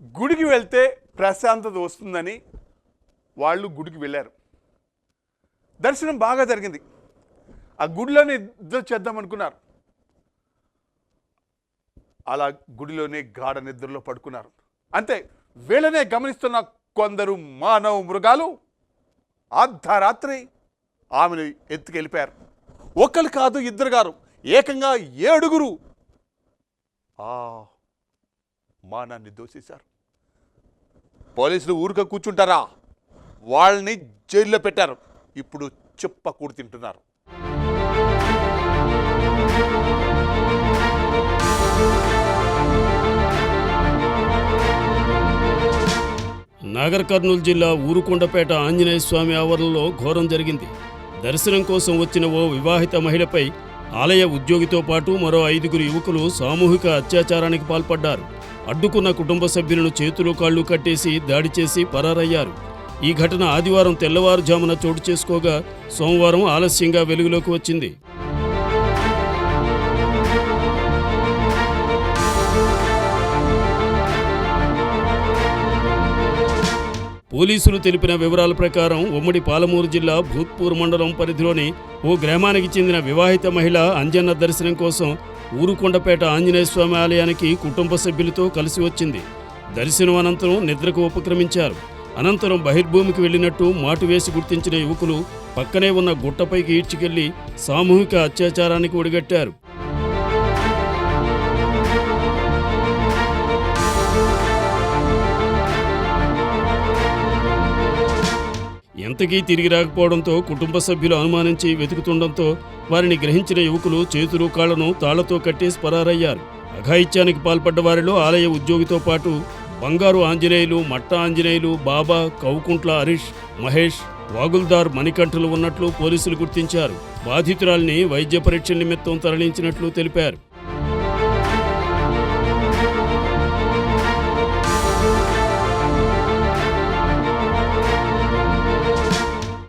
గుడికి వెళ్తే ప్రశాంతత వస్తుందని వాళ్ళు గుడికి వెళ్ళారు. దర్శనం బాగా జరిగింది. ఆ గుడిలోనే నిద్ర చేద్దాం అనుకున్నారు. అలా గుడిలోనే గాఢ నిద్రలో పడుకున్నారు. అంతే, వీళ్ళనే గమనిస్తున్న కొందరు మానవ మృగాలు అర్ధరాత్రి ఆమెను ఎత్తుకెళ్ళిపోయారు. ఒకరు కాదు, ఇద్దరు గారు, ఏకంగా 7 ఆ మానాన్ని దోసేశారు. పోలీసులు ఊరిక కూర్చుంటారా? వాళ్ళని జైల్లో పెట్టారు. ఇప్పుడు చెప్ప కూడి తింటున్నారు. నాగర్ కర్నూలు జిల్లా ఊరుకొండపేట ఆంజనేయ స్వామి ఆవరణలో ఘోరం జరిగింది. దర్శనం కోసం వచ్చిన ఓ వివాహిత మహిళపై ఆలయ ఉద్యోగితో పాటు మరో 5 యువకులు సామూహిక అత్యాచారానికి పాల్పడ్డారు. అడ్డుకున్న కుటుంబ సభ్యులను చేతులు కాళ్లు కట్టేసి దాడి చేసి పరారయ్యారు. ఈ ఘటన ఆదివారం తెల్లవారుజామున చోటు చేసుకోగా సోమవారం ఆలస్యంగా వెలుగులోకి వచ్చింది. పోలీసులు తెలిపిన వివరాల ప్రకారం ఉమ్మడి పాలమూరు జిల్లా భూత్పూర్ మండలం పరిధిలోని ఓ గ్రామానికి చెందిన వివాహిత మహిళ అంజన్న దర్శనం కోసం ఊరుకొండపేట ఆంజనేయ స్వామి ఆలయానికి కుటుంబ సభ్యులతో కలిసి వచ్చింది. దర్శనం అనంతరం నిద్రకు ఉపక్రమించారు. అనంతరం బహిర్భూమికి వెళ్లినట్టు మాటు వేసి గుర్తించిన యువకులు పక్కనే ఉన్న గుట్టపైకి ఈడ్చుకెళ్లి సామూహిక అత్యాచారానికి ఒడిగట్టారు. ఎంతకీ తిరిగి రాకపోవడంతో కుటుంబ సభ్యులు అనుమానించి వెతుకుతుండటంతో వారిని గ్రహించిన యువకులు చేతులు కాళ్లను తాళ్లతో కట్టేసి పరారయ్యారు. అఘాయిత్యానికి పాల్పడ్డ వారిలో ఆలయ ఉద్యోగితో పాటు బంగారు ఆంజనేయులు, మట్ట ఆంజనేయులు, బాబా, కౌకుంట్ల హరీష్, మహేష్, వాగుల్దార్ మణికంఠులు ఉన్నట్లు పోలీసులు గుర్తించారు. బాధితురాల్ని వైద్య పరీక్షల నిమిత్తం తరలించినట్లు తెలిపారు.